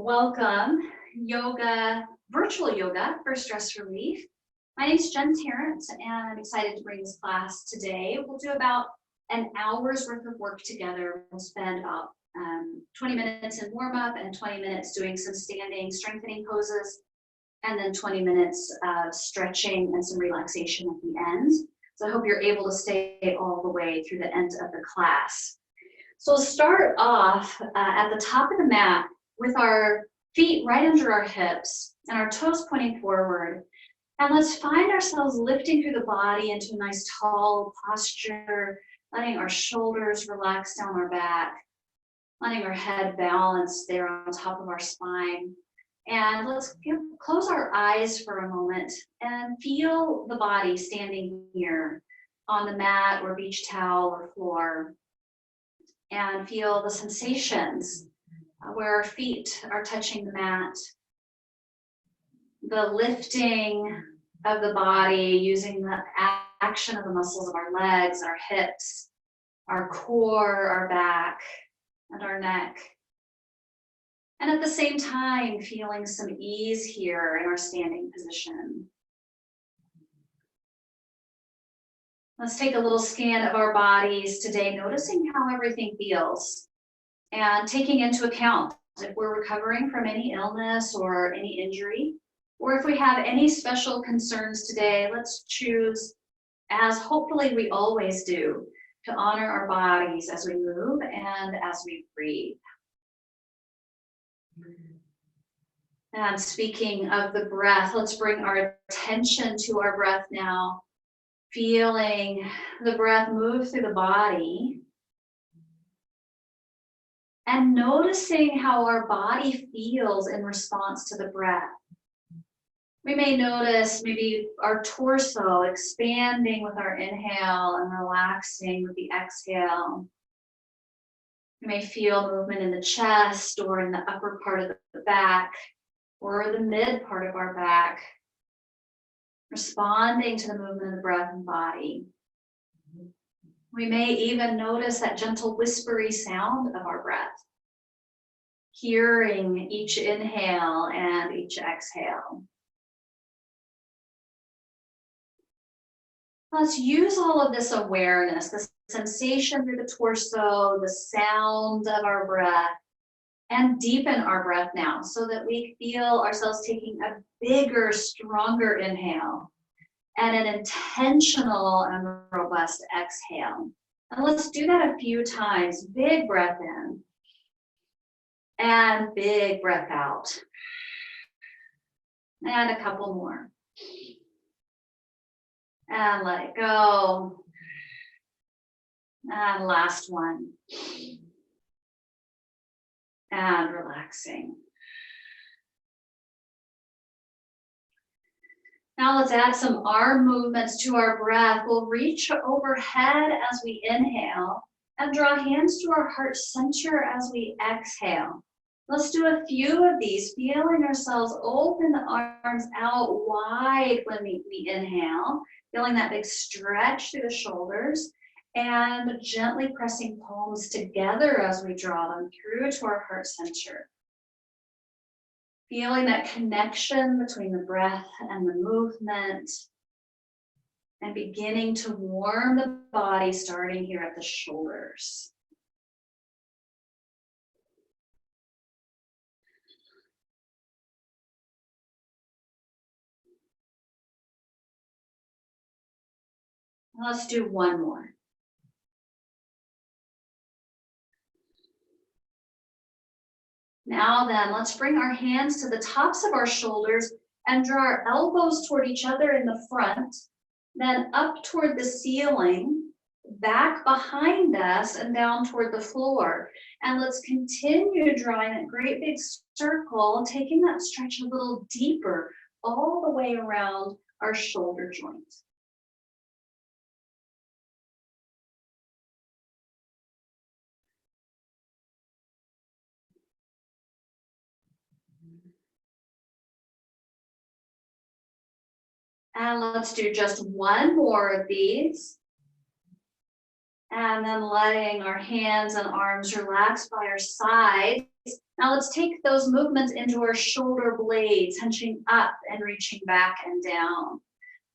Welcome, yoga, virtual yoga for stress relief. My name is Jen Terrence, and I'm excited to bring this class today. We'll do about an hour's worth of work together. We'll spend about 20 minutes in warm-up and 20 minutes doing some standing strengthening poses, and then 20 minutes of stretching and some relaxation at the end. So I hope you're able to stay all the way through the end of the class. So we'll start off at the top of the mat with our feet right under our hips and our toes pointing forward. And let's find ourselves lifting through the body into a nice tall posture, letting our shoulders relax down our back, letting our head balance there on top of our spine. And let's close our eyes for a moment and feel the body standing here on the mat or beach towel or floor. And feel the sensations where our feet are touching the mat, the lifting of the body using the action of the muscles of our legs, our hips, our core, our back, and our neck. And at the same time, feeling some ease here in our standing position. Let's take a little scan of our bodies today, noticing how everything feels and taking into account if we're recovering from any illness or any injury, or if we have any special concerns today. Let's choose, as hopefully we always do, to honor our bodies as we move and as we breathe. And speaking of the breath, let's bring our attention to our breath now, feeling the breath move through the body and noticing how our body feels in response to the breath. We may notice maybe our torso expanding with our inhale and relaxing with the exhale. You may feel movement in the chest or in the upper part of the back or the mid part of our back, responding to the movement of the breath and body. We may even notice that gentle whispery sound of our breath, hearing each inhale and each exhale. Let's use all of this awareness, the sensation through the torso, the sound of our breath, and deepen our breath now so that we feel ourselves taking a bigger, stronger inhale and an intentional and robust exhale. And let's do that a few times. Big breath in and big breath out. And a couple more. And let it go. And last one. And relaxing. Now let's add some arm movements to our breath. We'll reach overhead as we inhale and draw hands to our heart center as we exhale. Let's do a few of these, feeling ourselves open the arms out wide when we inhale, feeling that big stretch through the shoulders, and gently pressing palms together as we draw them through to our heart center. Feeling that connection between the breath and the movement, and beginning to warm the body, starting here at the shoulders. Let's do one more. Now then, let's bring our hands to the tops of our shoulders and draw our elbows toward each other in the front, then up toward the ceiling, back behind us and down toward the floor. And let's continue drawing that great big circle, taking that stretch a little deeper all the way around our shoulder joint. And let's do just one more of these. And then letting our hands and arms relax by our side. Now let's take those movements into our shoulder blades, hunching up and reaching back and down.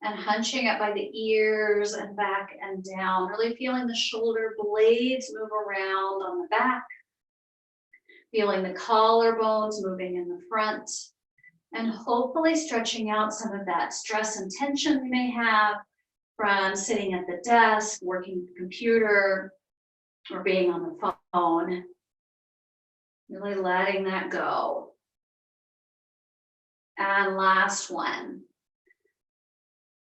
And hunching up by the ears and back and down. Really feeling the shoulder blades move around on the back. Feeling the collarbones moving in the front. And hopefully stretching out some of that stress and tension we may have from sitting at the desk, working with the computer, or being on the phone. Really letting that go. And last one.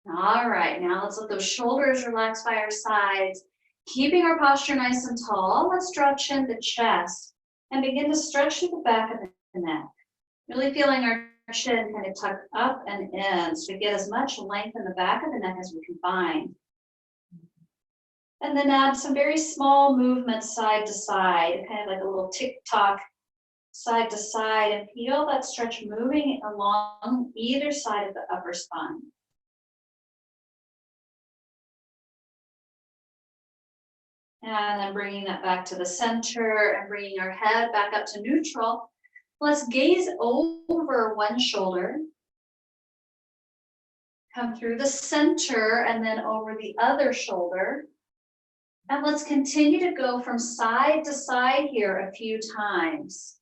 All right, now let's let those shoulders relax by our sides. Keeping our posture nice and tall, let's stretch in the chest and begin to stretch through the back of the neck. Really feeling our chin kind of tuck up and in so we get as much length in the back of the neck as we can find. And then add some very small movements side to side, kind of like a little tick-tock side to side, and feel that stretch moving along either side of the upper spine. And then bringing that back to the center and bringing our head back up to neutral. Let's gaze over one shoulder. Come through the center and then over the other shoulder. And let's continue to go from side to side here a few times.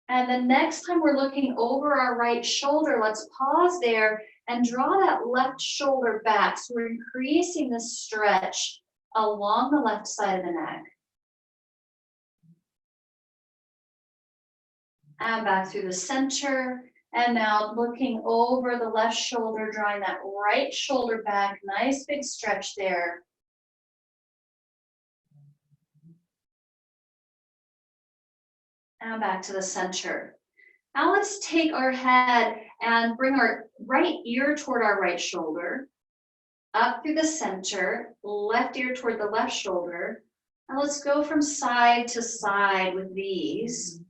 And the next time we're looking over our right shoulder, let's pause there and draw that left shoulder back. So we're increasing the stretch along the left side of the neck. And back through the center. And now looking over the left shoulder, drawing that right shoulder back. Nice big stretch there. And back to the center. Now let's take our head and bring our right ear toward our right shoulder, up through the center, left ear toward the left shoulder. And let's go from side to side with these.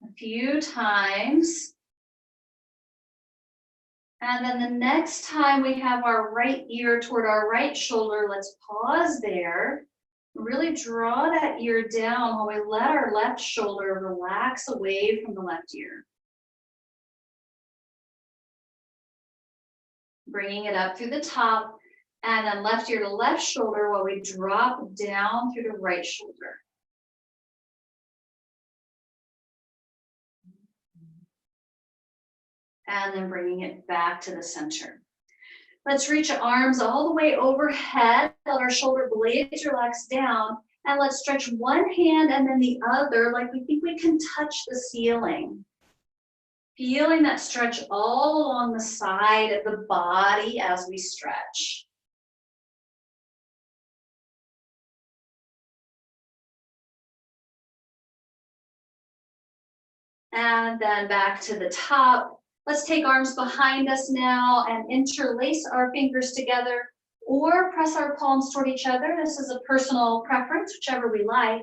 A few times. And then the next time we have our right ear toward our right shoulder, let's pause there. Really draw that ear down while we let our left shoulder relax away from the left ear. Bringing it up through the top, and then left ear to left shoulder while we drop down through the right shoulder. And then bringing it back to the center. Let's reach our arms all the way overhead, let our shoulder blades relax down, and let's stretch one hand and then the other like we think we can touch the ceiling. Feeling that stretch all along the side of the body as we stretch. And then back to the top. Let's take arms behind us now and interlace our fingers together or press our palms toward each other. This is a personal preference, whichever we like.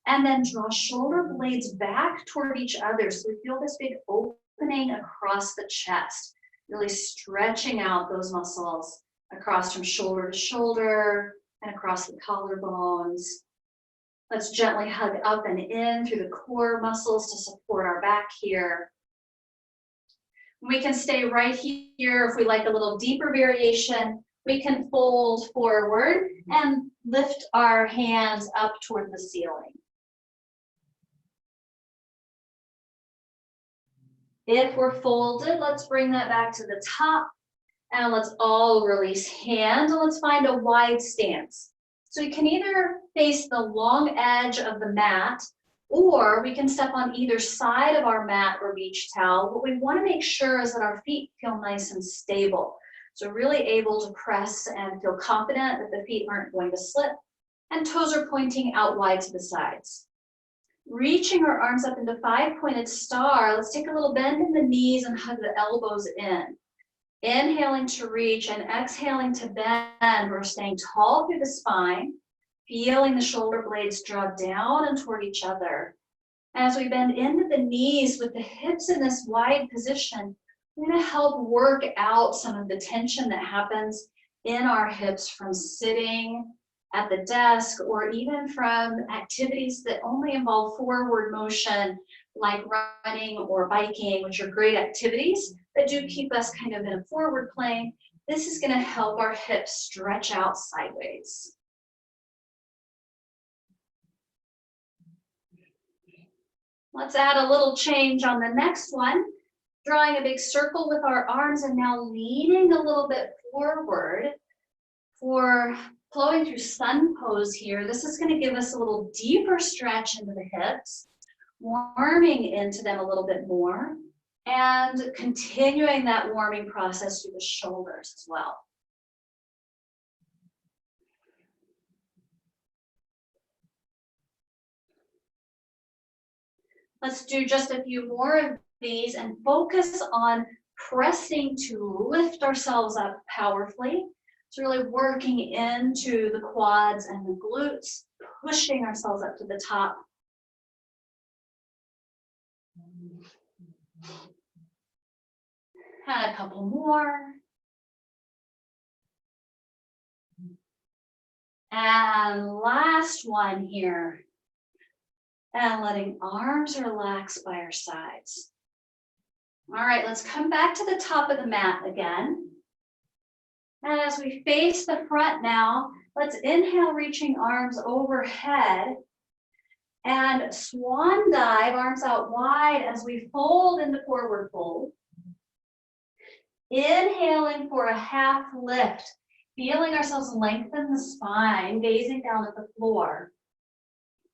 And then draw shoulder blades back toward each other so we feel this big opening across the chest, really stretching out those muscles across from shoulder to shoulder and across the collarbones. Let's gently hug up and in through the core muscles to support our back here. We can stay right here. If we like a little deeper variation, we can fold forward and lift our hands up toward the ceiling. If we're folded, let's bring that back to the top and let's all release hands and let's find a wide stance. So you can either face the long edge of the mat or we can step on either side of our mat or beach towel. What we want to make sure is that our feet feel nice and stable. So really able to press and feel confident that the feet aren't going to slip and toes are pointing out wide to the sides. Reaching our arms up into five-pointed star, let's take a little bend in the knees and hug the elbows in. Inhaling to reach and exhaling to bend. We're staying tall through the spine. Feeling the shoulder blades draw down and toward each other. As we bend into the knees with the hips in this wide position, we're going to help work out some of the tension that happens in our hips from sitting at the desk, or even from activities that only involve forward motion, like running or biking, which are great activities that do keep us kind of in a forward plane. This is going to help our hips stretch out sideways. Let's add a little change on the next one. Drawing a big circle with our arms and now leaning a little bit forward for flowing through sun pose here. This is going to give us a little deeper stretch into the hips, warming into them a little bit more, and continuing that warming process through the shoulders as well. Let's do just a few more of these and focus on pressing to lift ourselves up powerfully. It's really working into the quads and the glutes, pushing ourselves up to the top. And a couple more. And last one here. And letting arms relax by our sides. All right, let's come back to the top of the mat again. And as we face the front now, let's inhale, reaching arms overhead. And swan dive, arms out wide as we fold into forward fold. Inhaling for a half lift, feeling ourselves lengthen the spine, gazing down at the floor.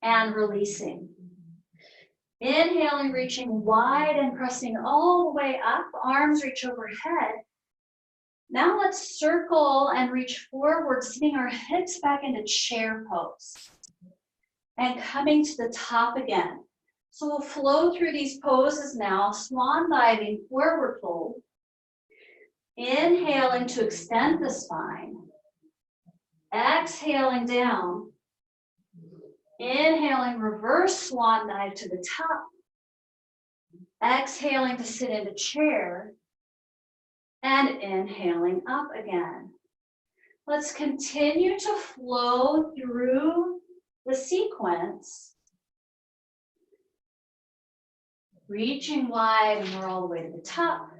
And releasing. Inhaling, reaching wide and pressing all the way up, arms reach overhead. Now let's circle and reach forward, sitting our hips back into chair pose. And coming to the top again. So we'll flow through these poses now, swan diving, forward fold. Inhaling to extend the spine. Exhaling down. Inhaling, reverse swan dive to the top. Exhaling to sit into chair. And inhaling up again. Let's continue to flow through the sequence. Reaching wide, and we're all the way to the top.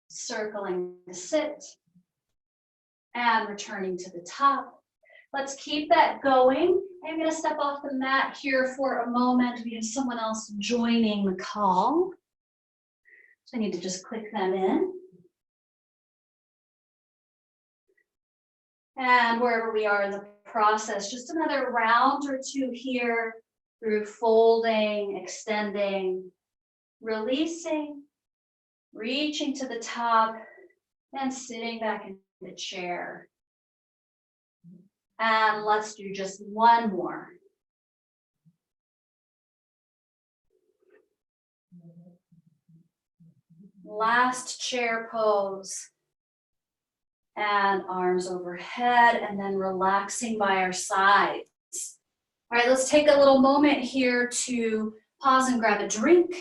Circling to sit. And returning to the top. Let's keep that going. I'm going to step off the mat here for a moment. We have someone else joining the call. So I need to just click them in. And wherever we are in the process, just another round or two here through folding, extending, releasing, reaching to the top, and sitting back in the chair. And let's do just one more. Last chair pose. And arms overhead, and then relaxing by our sides. All right, let's take a little moment here to pause and grab a drink.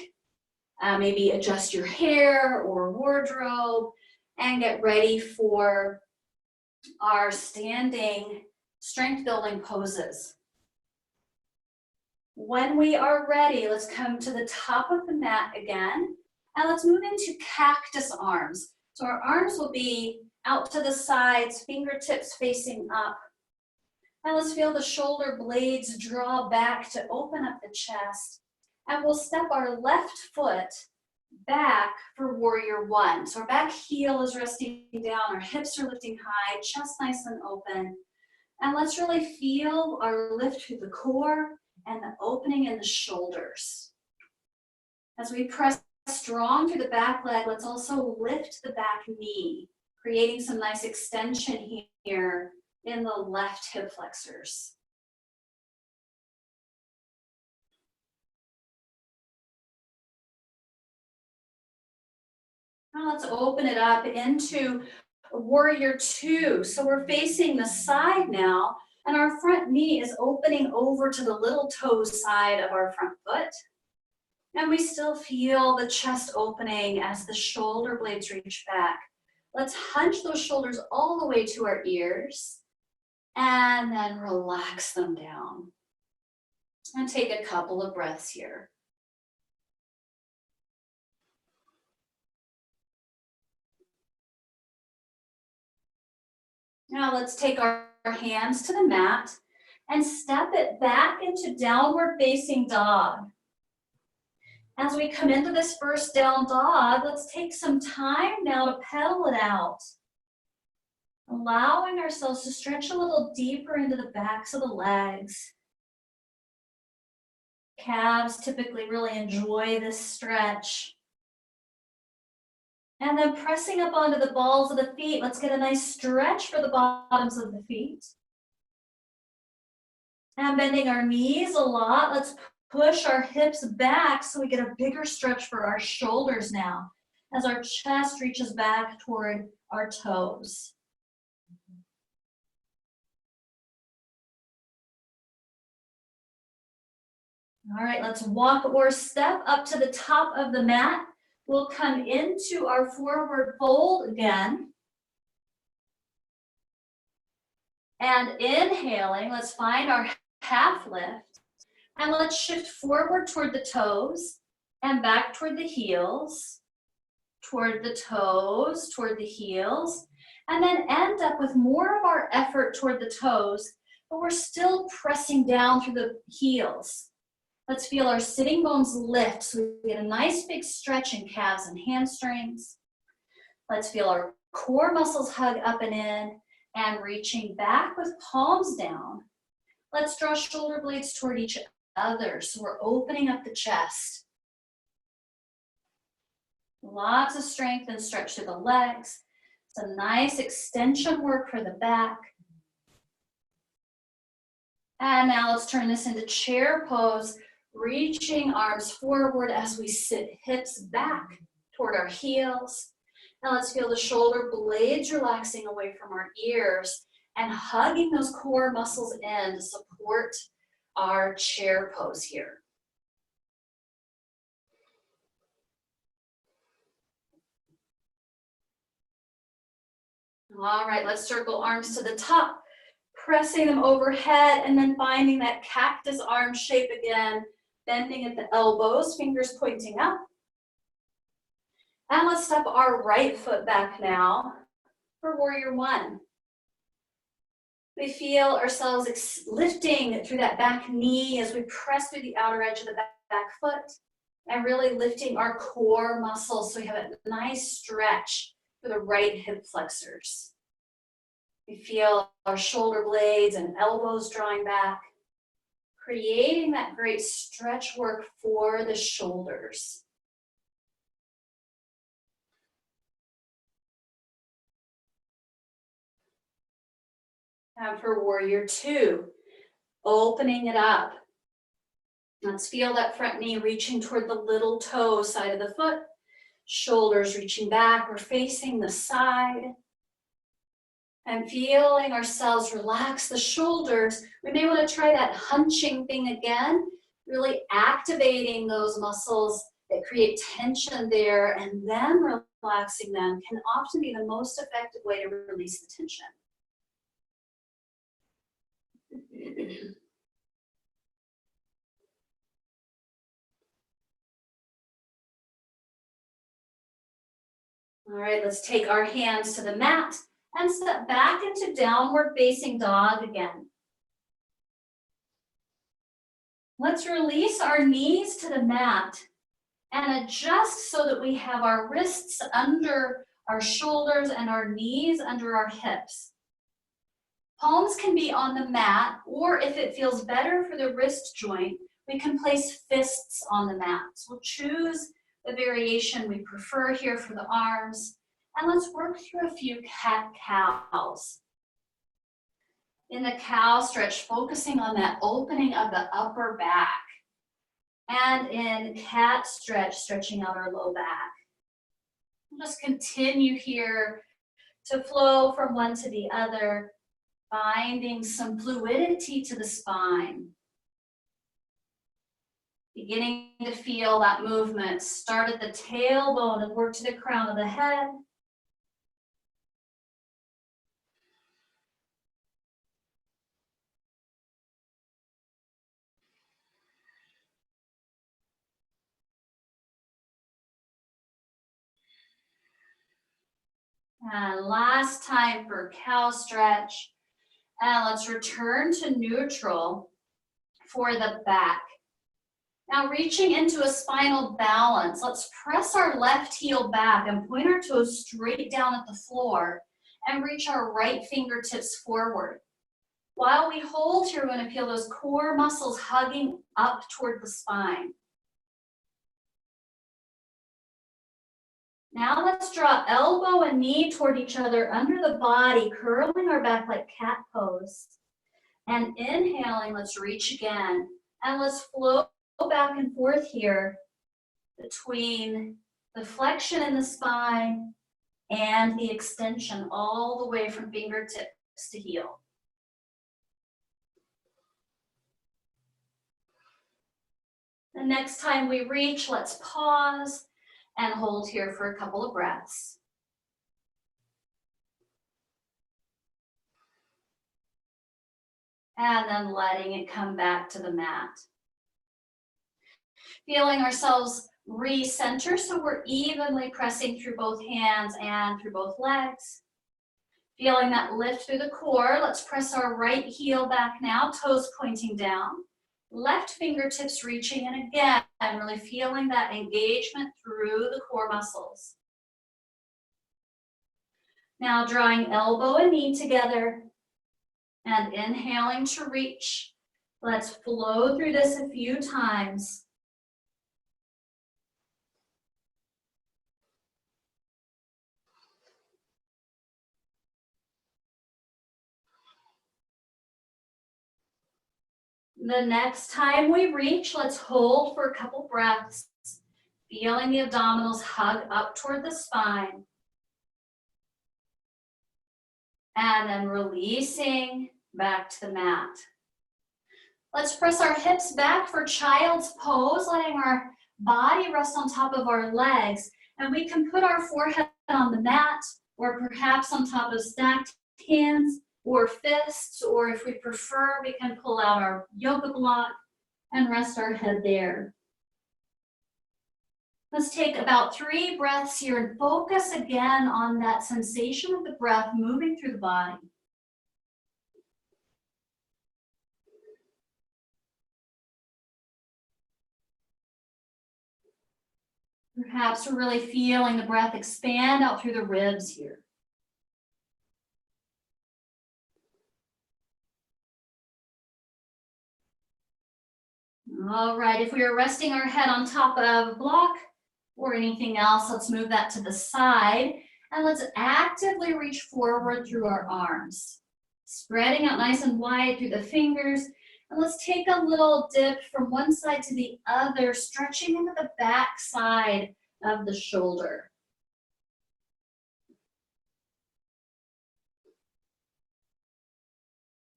Maybe adjust your hair or wardrobe and get ready for our standing strength building poses. When we are ready, let's come to the top of the mat again, and let's move into cactus arms. So our arms will be out to the sides, fingertips facing up. And let's feel the shoulder blades draw back to open up the chest. And we'll step our left foot back for warrior one. So our back heel is resting down, our hips are lifting high, chest nice and open. And let's really feel our lift through the core and the opening in the shoulders. As we press strong through the back leg, let's also lift the back knee, creating some nice extension here in the left hip flexors. Now let's open it up into warrior two. So we're facing the side now, and our front knee is opening over to the little toe side of our front foot. And we still feel the chest opening as the shoulder blades reach back. Let's hunch those shoulders all the way to our ears and then relax them down. And take a couple of breaths here. Now let's take our hands to the mat and step it back into downward facing dog. As we come into this first down dog, let's take some time now to pedal it out. Allowing ourselves to stretch a little deeper into the backs of the legs. Calves typically really enjoy this stretch. And then pressing up onto the balls of the feet, let's get a nice stretch for the bottoms of the feet. And bending our knees a lot, let's push our hips back so we get a bigger stretch for our shoulders now, as our chest reaches back toward our toes. All right, let's walk or step up to the top of the mat. We'll come into our forward fold again. And inhaling, let's find our half lift. And let's shift forward toward the toes and back toward the heels, toward the toes, toward the heels, and then end up with more of our effort toward the toes, but we're still pressing down through the heels. Let's feel our sitting bones lift so we get a nice big stretch in calves and hamstrings. Let's feel our core muscles hug up and in, and reaching back with palms down. Let's draw shoulder blades toward each other so we're opening up the chest. Lots of strength and stretch through the legs. Some nice extension work for the back. And now let's turn this into chair pose, reaching arms forward as we sit hips back toward our heels. Now let's feel the shoulder blades relaxing away from our ears and hugging those core muscles in to support our chair pose here. All right, let's circle arms to the top, pressing them overhead and then finding that cactus arm shape again, bending at the elbows, fingers pointing up. And let's step our right foot back now for warrior one. We feel ourselves lifting through that back knee as we press through the outer edge of the back foot and really lifting our core muscles so we have a nice stretch for the right hip flexors. We feel our shoulder blades and elbows drawing back, creating that great stretch work for the shoulders. And for warrior two, opening it up. Let's feel that front knee reaching toward the little toe side of the foot, shoulders reaching back, we're facing the side. And feeling ourselves relax the shoulders. We may want to try that hunching thing again, really activating those muscles that create tension there and then relaxing them can often be the most effective way to release the tension. All right, let's take our hands to the mat and step back into downward facing dog again. Let's release our knees to the mat and adjust so that we have our wrists under our shoulders and our knees under our hips. Palms can be on the mat, or if it feels better for the wrist joint, we can place fists on the mat. So we'll choose the variation we prefer here for the arms. And let's work through a few cat-cows. In the cow stretch, focusing on that opening of the upper back. And in cat stretch, stretching out our low back. We'll just continue here to flow from one to the other, finding some fluidity to the spine. Beginning to feel that movement. Start at the tailbone and work to the crown of the head. And last time for cow stretch. And let's return to neutral for the back. Now reaching into a spinal balance, let's press our left heel back and point our toes straight down at the floor and reach our right fingertips forward. While we hold here, we're going to feel those core muscles hugging up toward the spine. Now let's draw elbow and knee toward each other under the body, curling our back like cat pose. And inhaling, let's reach again. And let's flow back and forth here between the flexion in the spine and the extension all the way from fingertips to heel. The next time we reach, let's pause and hold here for a couple of breaths. And then letting it come back to the mat. Feeling ourselves recenter, so we're evenly pressing through both hands and through both legs. Feeling that lift through the core, let's press our right heel back now, toes pointing down. Left fingertips reaching, and again, really feeling that engagement through the core muscles. Now drawing elbow and knee together and inhaling to reach. Let's flow through this a few times. The next time we reach, let's hold for a couple breaths, feeling the abdominals hug up toward the spine. And then releasing back to the mat. Let's press our hips back for child's pose, letting our body rest on top of our legs. And we can put our forehead on the mat, or perhaps on top of stacked hands or fists, or if we prefer, we can pull out our yoga block and rest our head there. Let's take about 3 breaths here and focus again on that sensation of the breath moving through the body. Perhaps we're really feeling the breath expand out through the ribs here. All right, if we are resting our head on top of a block or anything else, let's move that to the side and let's actively reach forward through our arms. Spreading out nice and wide through the fingers. And let's take a little dip from one side to the other, stretching into the back side of the shoulder.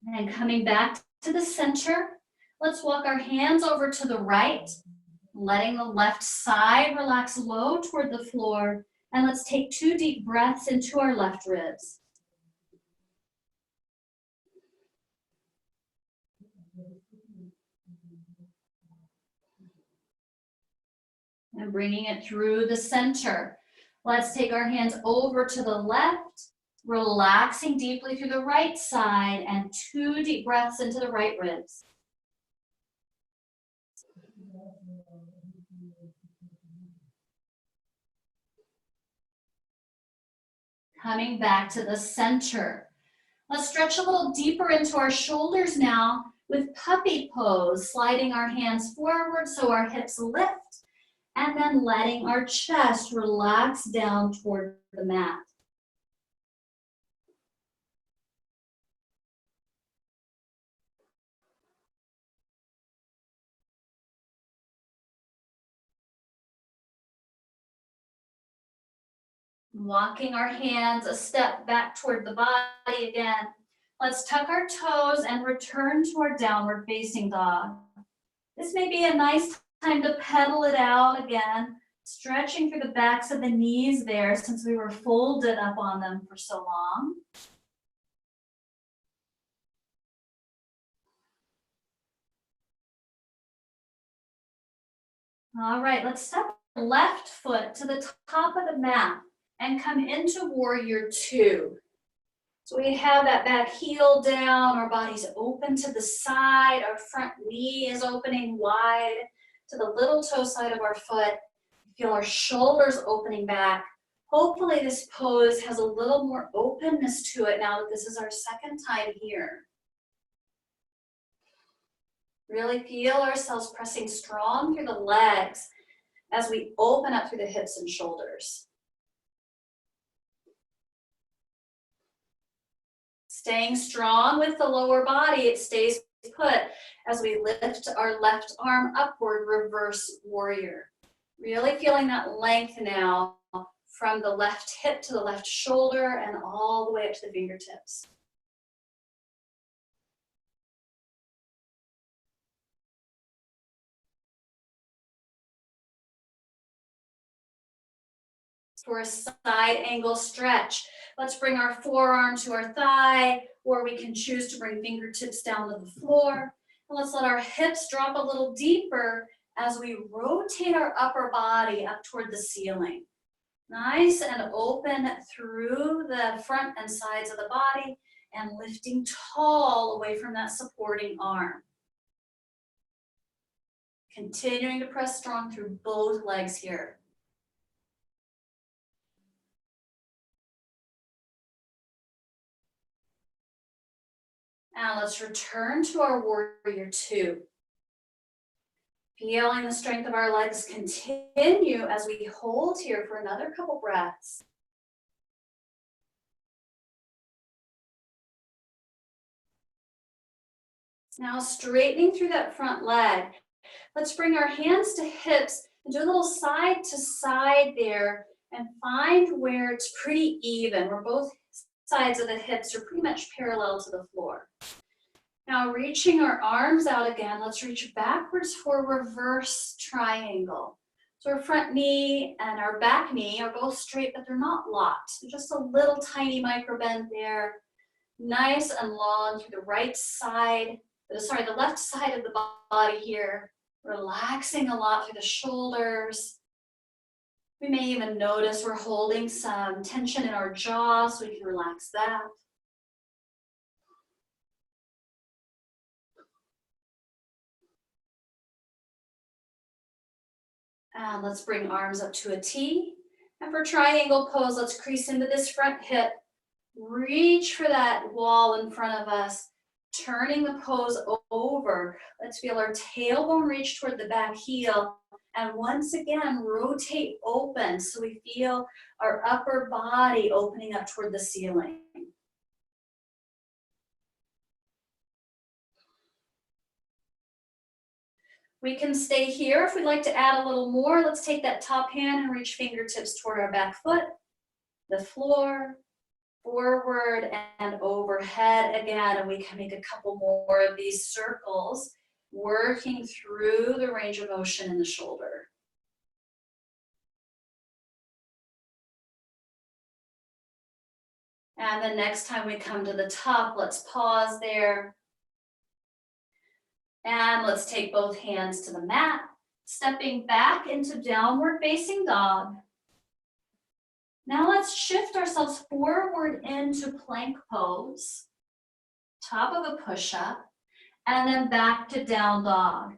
And coming back to the center, let's walk our hands over to the right, letting the left side relax low toward the floor. And let's take 2 deep breaths into our left ribs. And bringing it through the center. Let's take our hands over to the left, relaxing deeply through the right side, and 2 deep breaths into the right ribs. Coming back to the center. Let's stretch a little deeper into our shoulders now with puppy pose, sliding our hands forward so our hips lift, and then letting our chest relax down toward the mat. Walking our hands a step back toward the body again. Let's tuck our toes and return to our downward facing dog. This may be a nice time to pedal it out again, stretching through the backs of the knees there since we were folded up on them for so long. All right, let's step left foot to the top of the mat and come into warrior two. So we have that back heel down, our body's open to the side, our front knee is opening wide to the little toe side of our foot. Feel our shoulders opening back. Hopefully this pose has a little more openness to it now that this is our second time here. Really feel ourselves pressing strong through the legs as we open up through the hips and shoulders. Staying strong with the lower body, it stays put as we lift our left arm upward, reverse warrior. Really feeling that length now from the left hip to the left shoulder and all the way up to the fingertips. For a side angle stretch, let's bring our forearm to our thigh, or we can choose to bring fingertips down to the floor. And let's let our hips drop a little deeper as we rotate our upper body up toward the ceiling. Nice and open through the front and sides of the body and lifting tall away from that supporting arm. Continuing to press strong through both legs here. Now let's return to our warrior two. Feeling the strength of our legs continue as we hold here for another couple breaths. Now straightening through that front leg. Let's bring our hands to hips and do a little side to side there and find where it's pretty even, where both sides of the hips are pretty much parallel to the floor. Now reaching our arms out again, let's reach backwards for reverse triangle. So our front knee and our back knee are both straight, but they're not locked. So just a little tiny micro bend there. Nice and long through the right side, the left side of the body here. Relaxing a lot through the shoulders. We may even notice we're holding some tension in our jaw, so we can relax that. And let's bring arms up to a T. And for triangle pose, let's crease into this front hip. Reach for that wall in front of us. Turning the pose over. Let's feel our tailbone reach toward the back heel. And once again, rotate open so we feel our upper body opening up toward the ceiling. We can stay here. If we'd like to add a little more, let's take that top hand and reach fingertips toward our back foot, the floor, forward and overhead again. And we can make a couple more of these circles, working through the range of motion in the shoulder. And the next time we come to the top, let's pause there. And let's take both hands to the mat, stepping back into downward facing dog. Now let's shift ourselves forward into plank pose, top of a push-up, and then back to down dog.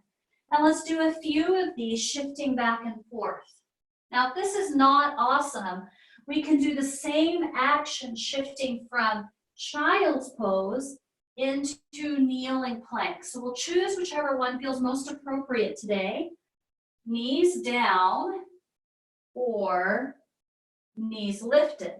And let's do a few of these shifting back and forth. Now if this is not awesome, we can do the same action shifting from child's pose into kneeling plank. So we'll choose whichever one feels most appropriate today. Knees down or knees lifted.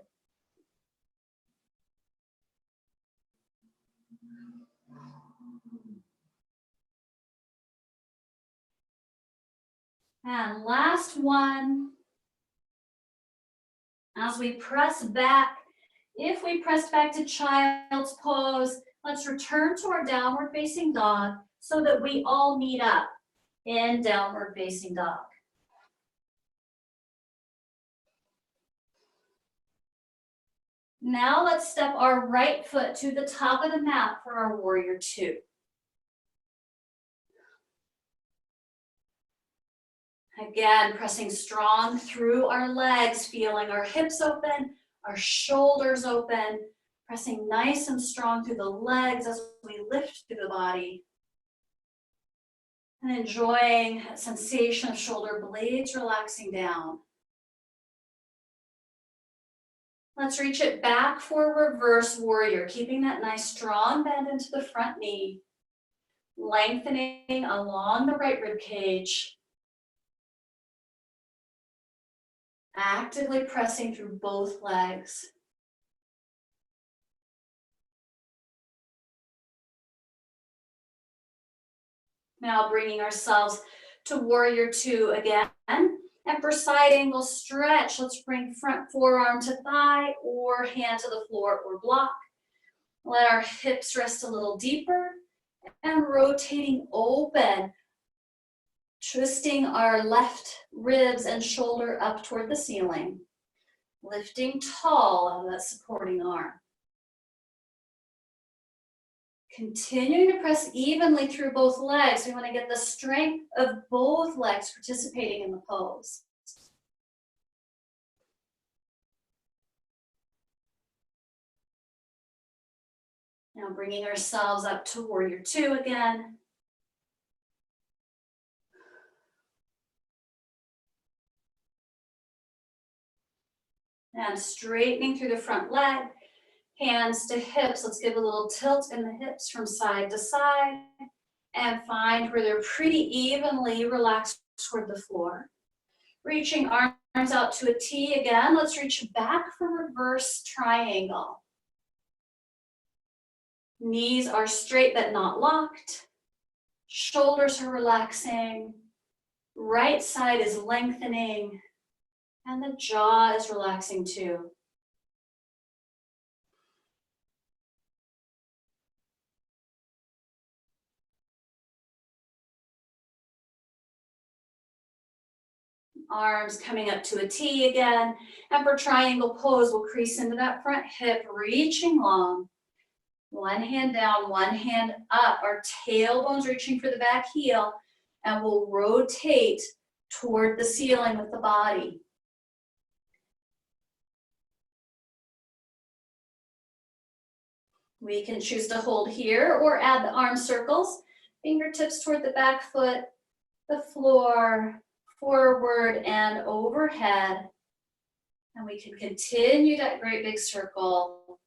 And last one. As we press back, if we press back to child's pose, let's return to our downward facing dog so that we all meet up in downward facing dog. Now let's step our right foot to the top of the mat for our warrior two. Again, pressing strong through our legs, feeling our hips open, our shoulders open, pressing nice and strong through the legs as we lift through the body. And enjoying that sensation of shoulder blades relaxing down. Let's reach it back for reverse warrior, keeping that nice strong bend into the front knee, lengthening along the right rib cage, actively pressing through both legs. Now bringing ourselves to warrior two again. And for side angle stretch, let's bring front forearm to thigh or hand to the floor or block. Let our hips rest a little deeper and rotating open, twisting our left ribs and shoulder up toward the ceiling, lifting tall out of that supporting arm. Continuing to press evenly through both legs. We want to get the strength of both legs participating in the pose. Now bringing ourselves up to warrior two again. And straightening through the front leg. Hands to hips. Let's give a little tilt in the hips from side to side and find where they're pretty evenly relaxed toward the floor. Reaching arms out to a T again. Let's reach back for reverse triangle. Knees are straight but not locked. Shoulders are relaxing. Right side is lengthening. And the jaw is relaxing too. Arms coming up to a T again. And for triangle pose, we'll crease into that front hip, reaching long. One hand down, one hand up. Our tailbone's reaching for the back heel. And we'll rotate toward the ceiling with the body. We can choose to hold here or add the arm circles. Fingertips toward the back foot, the floor, forward and overhead. And we can continue that great big circle.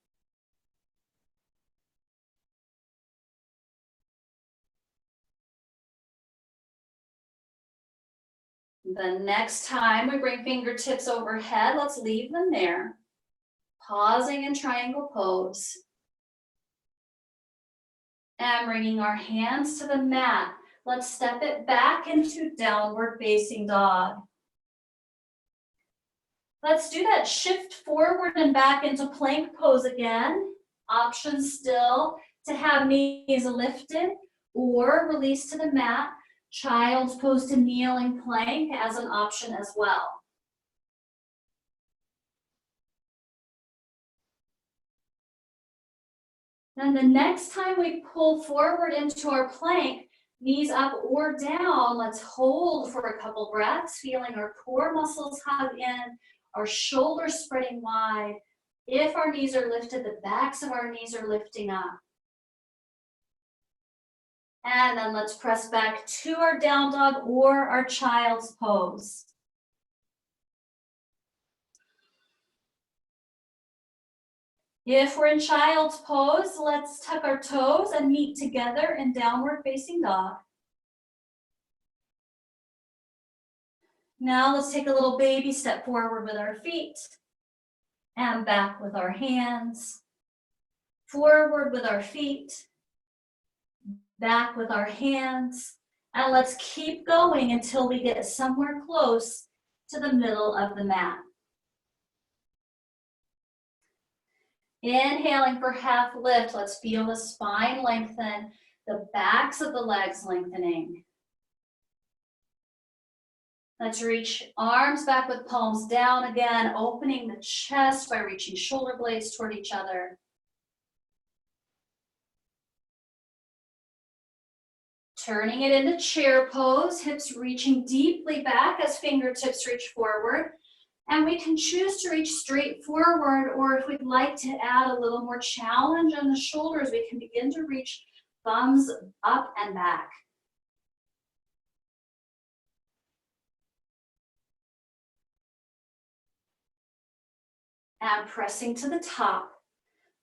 The next time we bring fingertips overhead, let's leave them there. Pausing in triangle pose. And bringing our hands to the mat. Let's step it back into downward facing dog. Let's do that shift forward and back into plank pose again. Options still to have knees lifted or release to the mat. Child's pose to kneeling plank as an option as well. Then the next time we pull forward into our plank, knees up or down, let's hold for a couple breaths, feeling our core muscles hug in, our shoulders spreading wide. If our knees are lifted, the backs of our knees are lifting up. And then let's press back to our down dog or our child's pose. If we're in child's pose, let's tuck our toes and meet together in downward facing dog. Now let's take a little baby step forward with our feet and back with our hands. Forward with our feet, back with our hands. And let's keep going until we get somewhere close to the middle of the mat. Inhaling for half lift, let's feel the spine lengthen, the backs of the legs lengthening. Let's reach arms back with palms down again, opening the chest by reaching shoulder blades toward each other. Turning it into chair pose, hips reaching deeply back as fingertips reach forward. And we can choose to reach straight forward, or if we'd like to add a little more challenge on the shoulders, we can begin to reach thumbs up and back. And pressing to the top,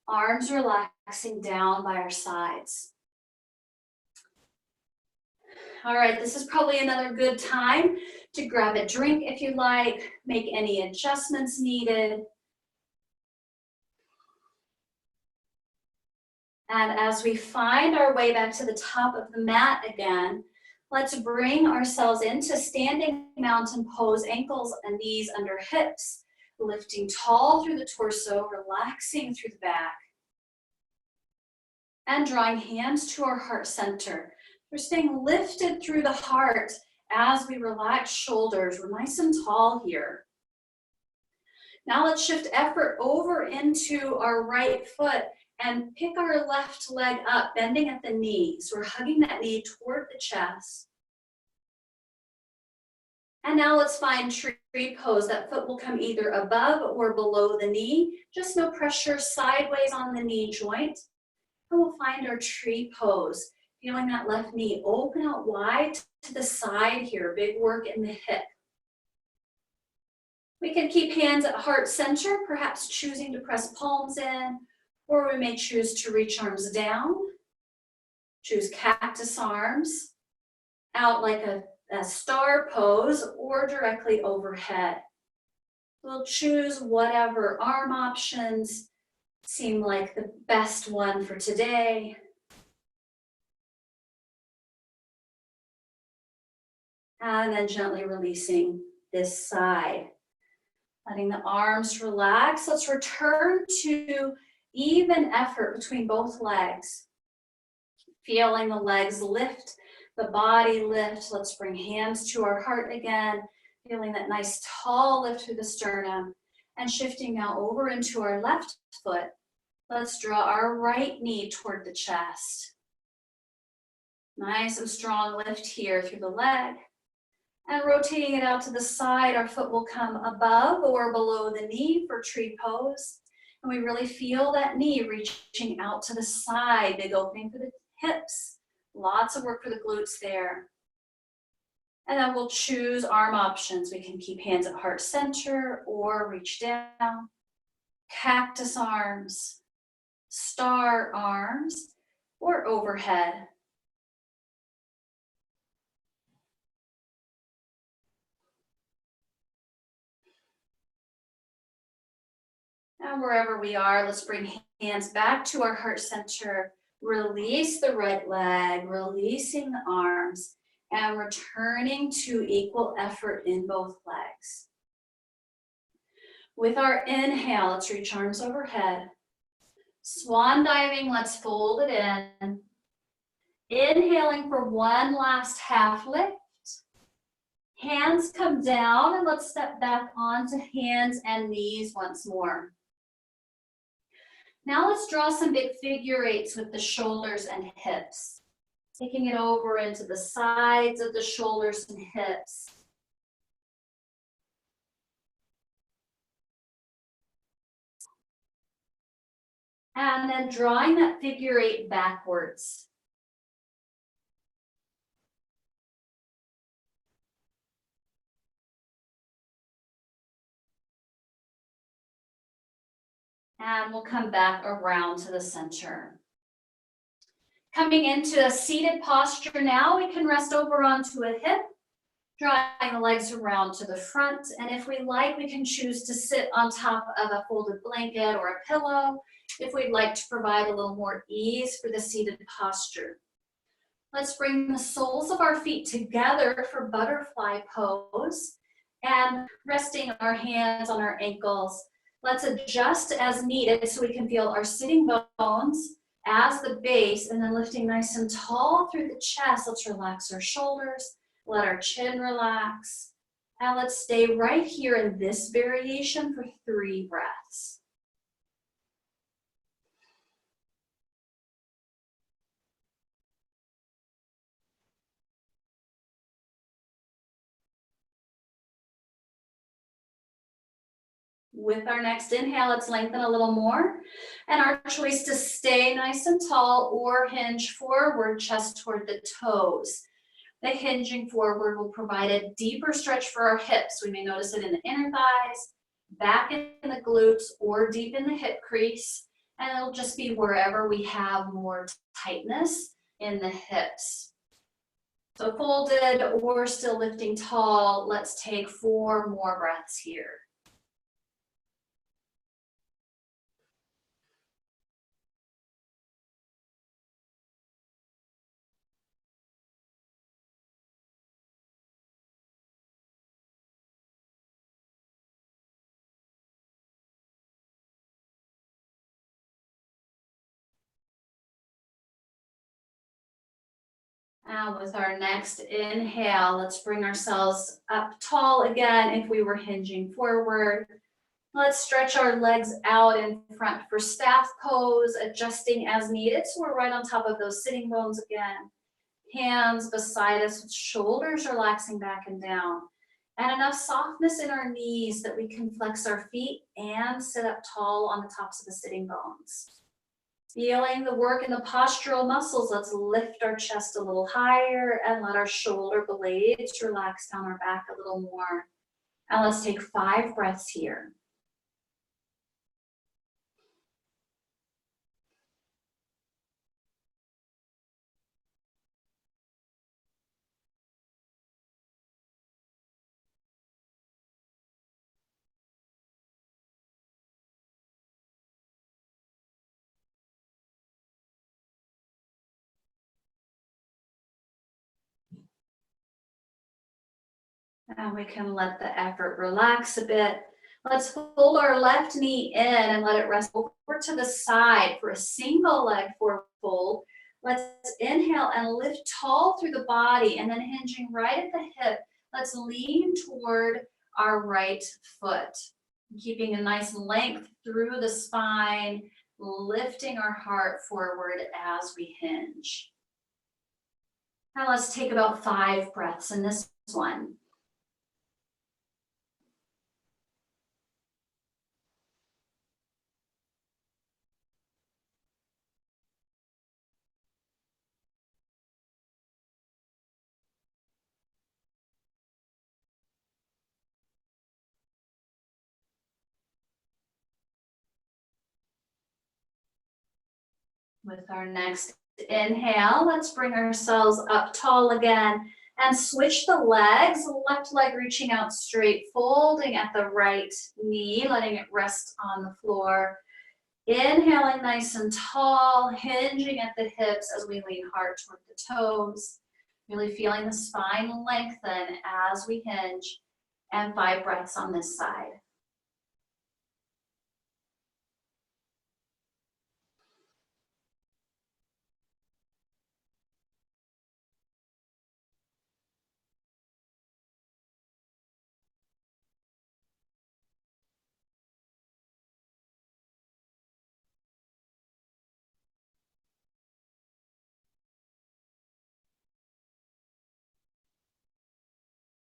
arms relaxing down by our sides. All right, this is probably another good time to grab a drink if you like, make any adjustments needed. And as we find our way back to the top of the mat again, let's bring ourselves into standing mountain pose, ankles and knees under hips, lifting tall through the torso, relaxing through the back. And drawing hands to our heart center. We're staying lifted through the heart as we relax shoulders. We're nice and tall here. Now let's shift effort over into our right foot and pick our left leg up, bending at the knee. So we're hugging that knee toward the chest. And now let's find tree pose. That foot will come either above or below the knee. Just no pressure sideways on the knee joint. And we'll find our tree pose. Feeling that left knee open out wide to the side here. Big work in the hip. We can keep hands at heart center, perhaps choosing to press palms in, or we may choose to reach arms down. Choose cactus arms, out like a star pose, or directly overhead. We'll choose whatever arm options seem like the best one for today. And then gently releasing this side. Letting the arms relax. Let's return to even effort between both legs. Feeling the legs lift, the body lift. Let's bring hands to our heart again. Feeling that nice tall lift through the sternum. And shifting now over into our left foot. Let's draw our right knee toward the chest. Nice and strong lift here through the leg. And rotating it out to the side, our foot will come above or below the knee for tree pose. And we really feel that knee reaching out to the side, big opening for the hips. Lots of work for the glutes there. And then we'll choose arm options. We can keep hands at heart center or reach down. Cactus arms, star arms, or overhead. And wherever we are, let's bring hands back to our heart center. Release the right leg, releasing the arms, and returning to equal effort in both legs. With our inhale, let's reach arms overhead. Swan diving, let's fold it in. Inhaling for one last half lift. Hands come down, and let's step back onto hands and knees once more. Now let's draw some big figure eights with the shoulders and hips. Taking it over into the sides of the shoulders and hips. And then drawing that figure eight backwards. And we'll come back around to the center. Coming into a seated posture now, we can rest over onto a hip, drawing the legs around to the front. And if we like, we can choose to sit on top of a folded blanket or a pillow if we'd like to provide a little more ease for the seated posture. Let's bring the soles of our feet together for butterfly pose and resting our hands on our ankles. Let's adjust as needed so we can feel our sitting bones as the base, and then lifting nice and tall through the chest. Let's relax our shoulders, let our chin relax, and let's stay right here in this variation for 3 breaths. With our next inhale, let's lengthen a little more. And our choice to stay nice and tall or hinge forward, chest toward the toes. The hinging forward will provide a deeper stretch for our hips. We may notice it in the inner thighs, back in the glutes, or deep in the hip crease. And it'll just be wherever we have more tightness in the hips. So folded or still lifting tall, let's take 4 more breaths here. Now with our next inhale, let's bring ourselves up tall again if we were hinging forward. Let's stretch our legs out in front for staff pose, adjusting as needed. So we're right on top of those sitting bones again. Hands beside us with shoulders relaxing back and down. And enough softness in our knees that we can flex our feet and sit up tall on the tops of the sitting bones. Feeling the work in the postural muscles, let's lift our chest a little higher and let our shoulder blades relax down our back a little more. And let's take 5 breaths here. And we can let the effort relax a bit. Let's fold our left knee in and let it rest over to the side for a single leg forward fold. Let's inhale and lift tall through the body, and then hinging right at the hip, let's lean toward our right foot. Keeping a nice length through the spine, lifting our heart forward as we hinge. Now let's take about 5 breaths in this one. With our next inhale, let's bring ourselves up tall again and switch the legs, left leg reaching out straight, folding at the right knee, letting it rest on the floor. Inhaling nice and tall, hinging at the hips as we lean hard toward the toes. Really feeling the spine lengthen as we hinge, and 5 breaths on this side.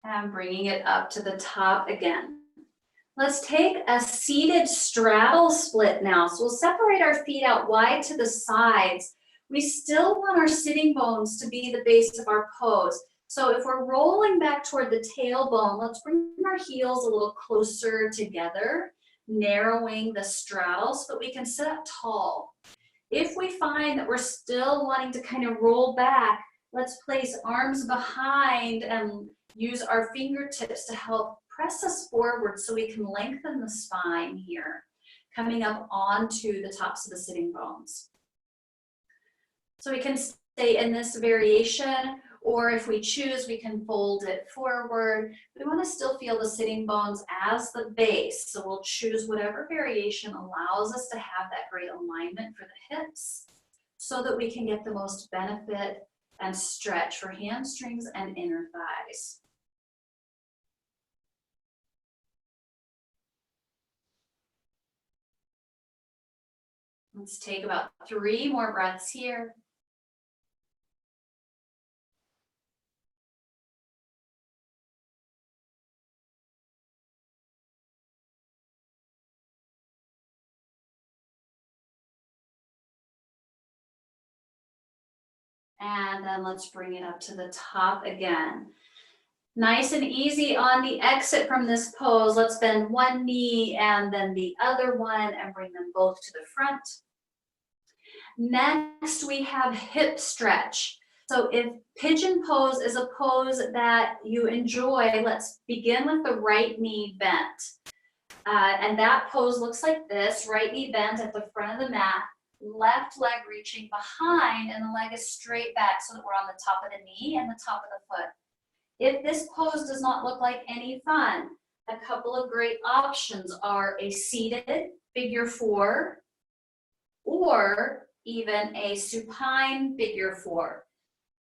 And bringing it up to the top again. Let's take a seated straddle split now. So we'll separate our feet out wide to the sides. We still want our sitting bones to be the base of our pose. So if we're rolling back toward the tailbone, let's bring our heels a little closer together, narrowing the straddle so that we can sit up tall. If we find that we're still wanting to kind of roll back, let's place arms behind and use our fingertips to help press us forward so we can lengthen the spine here, coming up onto the tops of the sitting bones. So we can stay in this variation, or if we choose, we can fold it forward. We want to still feel the sitting bones as the base, so we'll choose whatever variation allows us to have that great alignment for the hips so that we can get the most benefit and stretch for hamstrings and inner thighs. Let's take about 3 more breaths here. And then let's bring it up to the top again. Nice and easy on the exit from this pose. Let's bend one knee and then the other one and bring them both to the front. Next, we have hip stretch. So if pigeon pose is a pose that you enjoy, let's begin with the right knee bent. And that pose looks like this, right knee bent at the front of the mat, left leg reaching behind, and the leg is straight back so that we're on the top of the knee and the top of the foot. If this pose does not look like any fun, a couple of great options are a seated figure four or even a supine figure four.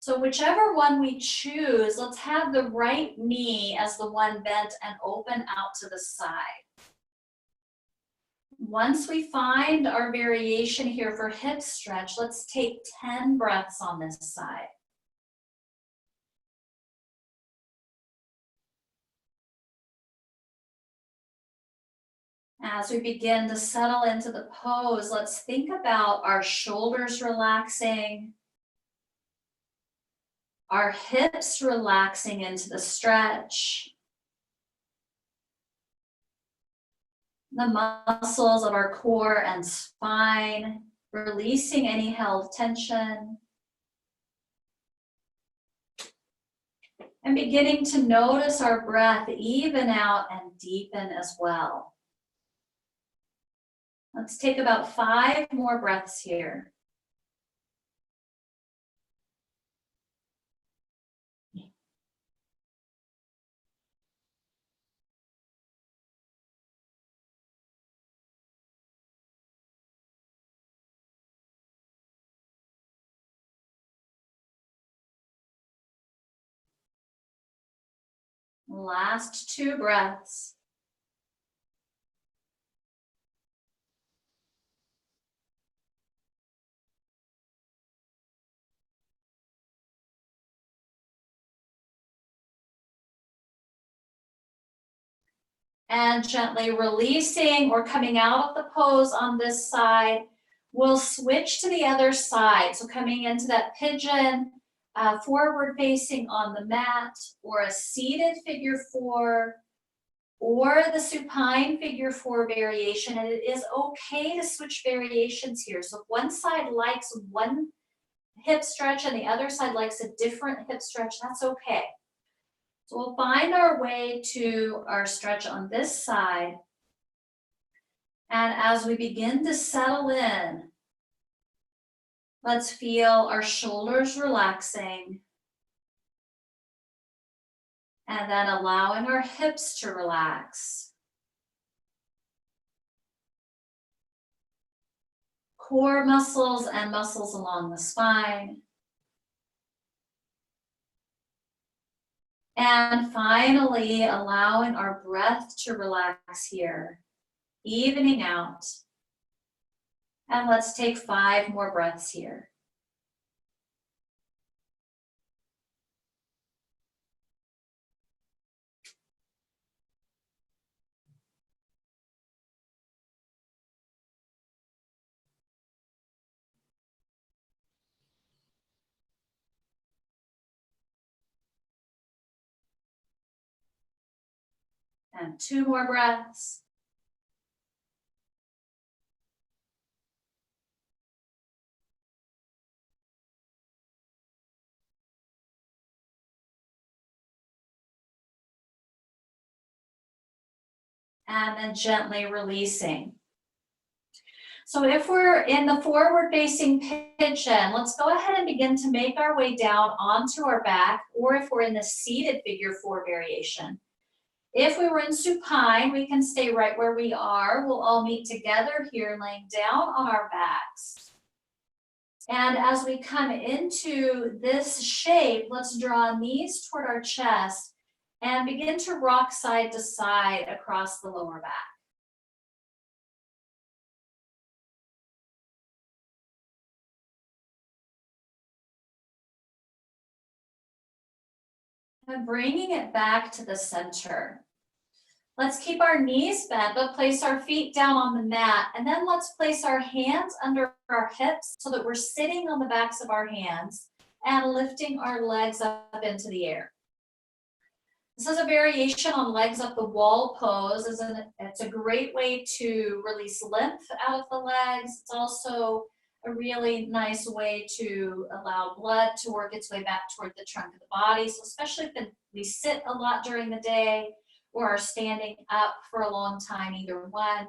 So whichever one we choose, let's have the right knee as the one bent and open out to the side. Once we find our variation here for hip stretch, let's take 10 breaths on this side. As we begin to settle into the pose, let's think about our shoulders relaxing, our hips relaxing into the stretch, the muscles of our core and spine, releasing any held tension, and beginning to notice our breath even out and deepen as well. Let's take about 5 more breaths here. Last 2 breaths. And gently releasing or coming out of the pose on this side, we'll switch to the other side. So coming into that pigeon, forward facing on the mat, or a seated figure four, or the supine figure four variation. And it is okay to switch variations here. So if one side likes one hip stretch and the other side likes a different hip stretch, that's okay. So we'll find our way to our stretch on this side. And as we begin to settle in, let's feel our shoulders relaxing. And then allowing our hips to relax. Core muscles and muscles along the spine. And finally, allowing our breath to relax here, evening out. And let's take 5 more breaths here. And 2 more breaths. And then gently releasing. So if we're in the forward facing pigeon, let's go ahead and begin to make our way down onto our back, or if we're in the seated figure four variation. If we were in supine, we can stay right where we are. We'll all meet together here, laying down on our backs. And as we come into this shape, let's draw knees toward our chest and begin to rock side to side across the lower back. And bringing it back to the center. Let's keep our knees bent, but place our feet down on the mat. And then let's place our hands under our hips so that we're sitting on the backs of our hands. and lifting our legs up into the air. This is a variation on legs up the wall pose. It's a great way to release lymph out of the legs. It's also a really nice way to allow blood to work its way back toward the trunk of the body. So especially if we sit a lot during the day or are standing up for a long time, either one,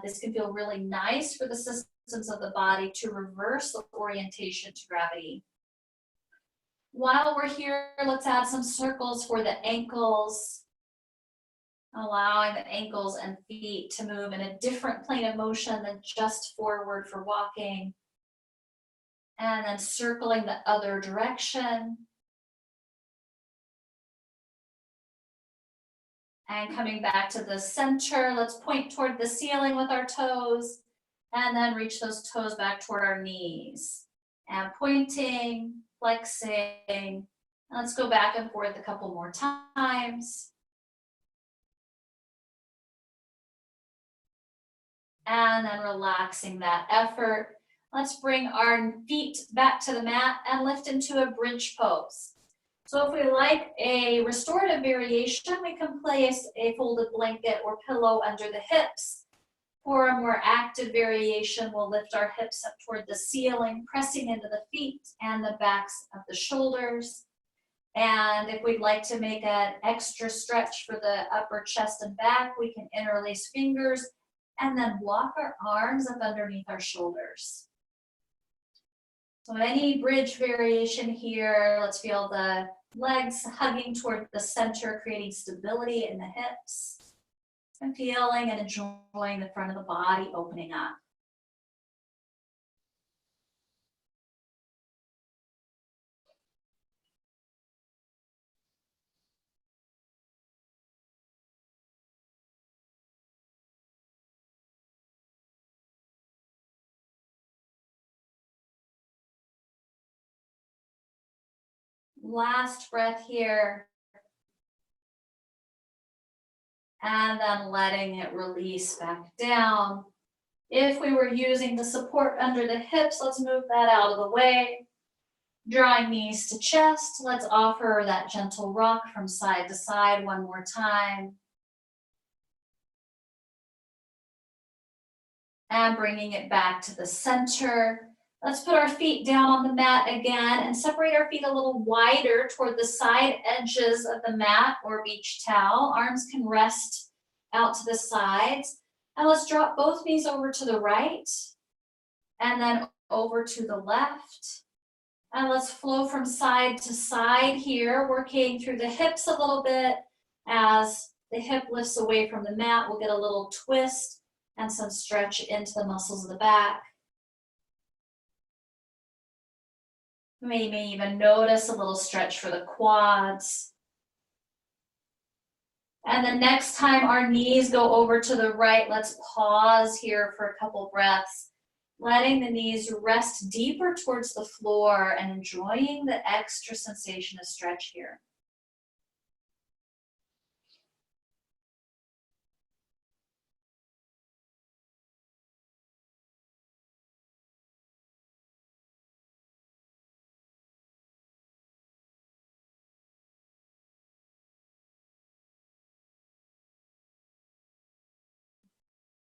this can feel really nice for the systems of the body to reverse the orientation to gravity. While we're here, let's add some circles for the ankles, allowing the ankles and feet to move in a different plane of motion than just forward for walking. And then circling the other direction. And coming back to the center, let's point toward the ceiling with our toes, and then reach those toes back toward our knees. And pointing, flexing. Let's go back and forth a couple more times. And then relaxing that effort. Let's bring our feet back to the mat and lift into a bridge pose. So if we like a restorative variation, we can place a folded blanket or pillow under the hips. For a more active variation, we'll lift our hips up toward the ceiling, pressing into the feet and the backs of the shoulders. And if we'd like to make an extra stretch for the upper chest and back, we can interlace fingers and then walk our arms up underneath our shoulders. So any bridge variation here, let's feel the legs hugging toward the center, creating stability in the hips. And feeling and enjoying the front of the body opening up. Last breath here. And then letting it release back down. If we were using the support under the hips, let's move that out of the way. Drawing knees to chest, let's offer that gentle rock from side to side one more time. And bringing it back to the center. Let's put our feet down on the mat again and separate our feet a little wider toward the side edges of the mat or beach towel. Arms can rest out to the sides. And let's drop both knees over to the right and then over to the left. And let's flow from side to side here, working through the hips a little bit. As the hip lifts away from the mat, we'll get a little twist and some stretch into the muscles of the back. Maybe even notice a little stretch for the quads. And the next time our knees go over to the right, let's pause here for a couple breaths, letting the knees rest deeper towards the floor and enjoying the extra sensation of stretch here.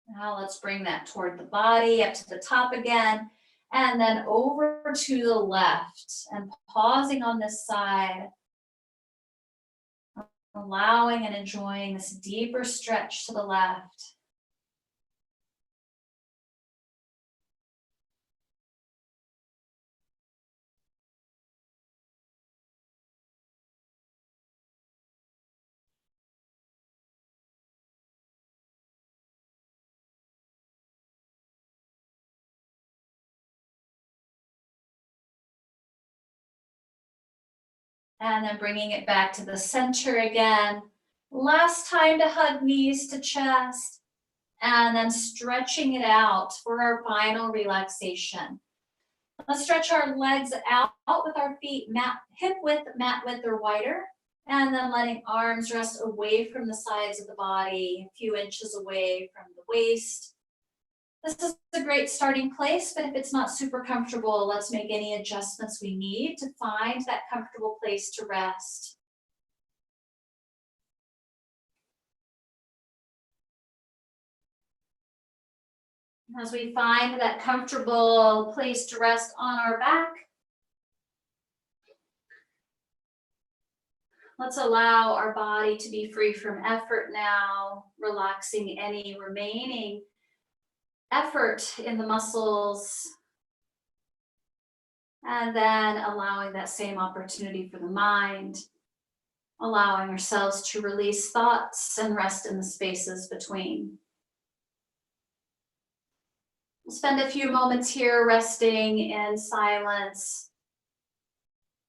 Now let's bring that toward the body, up to the top again, and then over to the left, and pausing on this side, allowing and enjoying this deeper stretch to the left. And then bringing it back to the center again. Last time to hug knees to chest. And then stretching it out for our final relaxation. Let's stretch our legs out with our feet hip width, mat width or wider. And then letting arms rest away from the sides of the body, a few inches away from the waist. This is a great starting place, but if it's not super comfortable, let's make any adjustments we need to find that comfortable place to rest. As we find that comfortable place to rest on our back, let's allow our body to be free from effort now, relaxing any remaining effort in the muscles, and then allowing that same opportunity for the mind, allowing ourselves to release thoughts and rest in the spaces between. We'll spend a few moments here resting in silence.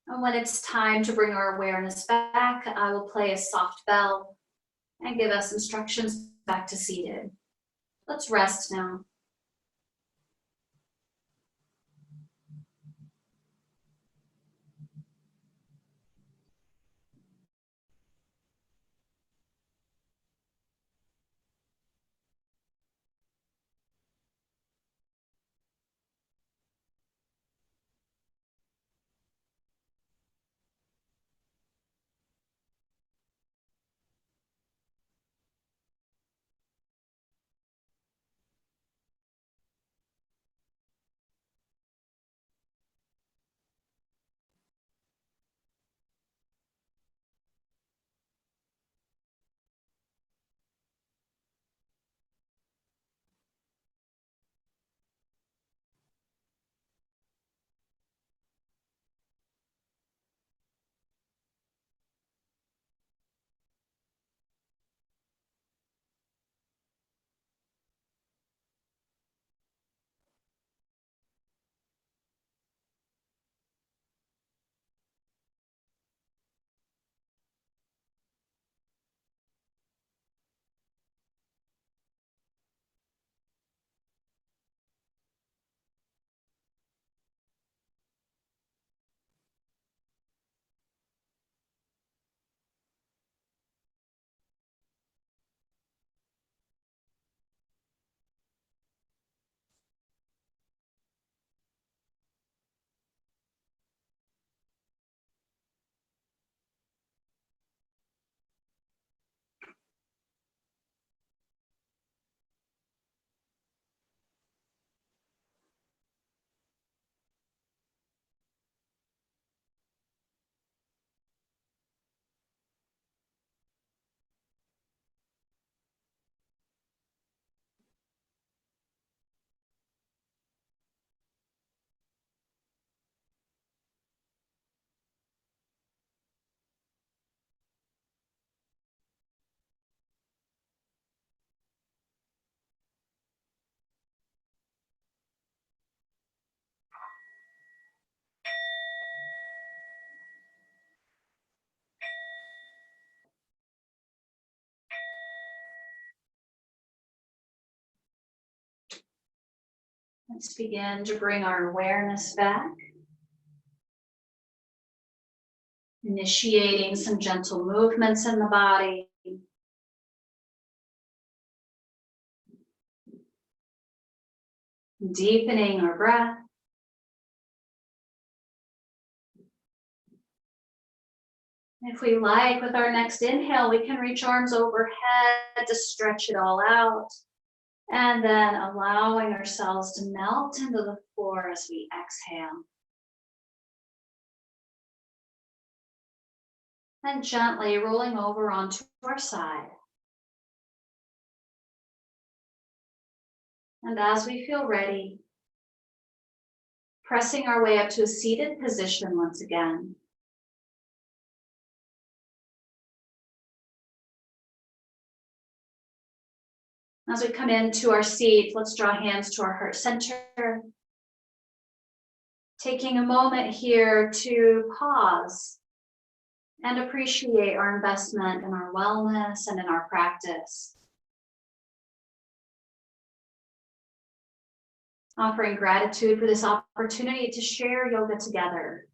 And when it's time to bring our awareness back, I will play a soft bell and give us instructions back to seated. Let's rest now. Let's begin to bring our awareness back. Initiating some gentle movements in the body. Deepening our breath. If we like, with our next inhale, we can reach arms overhead to stretch it all out. And then allowing ourselves to melt into the floor as we exhale. And gently rolling over onto our side. And as we feel ready, pressing our way up to a seated position once again. As we come into our seat, let's draw hands to our heart center. Taking a moment here to pause and appreciate our investment in our wellness and in our practice. Offering gratitude for this opportunity to share yoga together.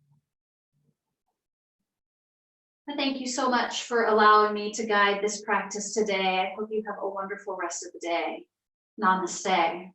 And thank you so much for allowing me to guide this practice today. I hope you have a wonderful rest of the day. Namaste.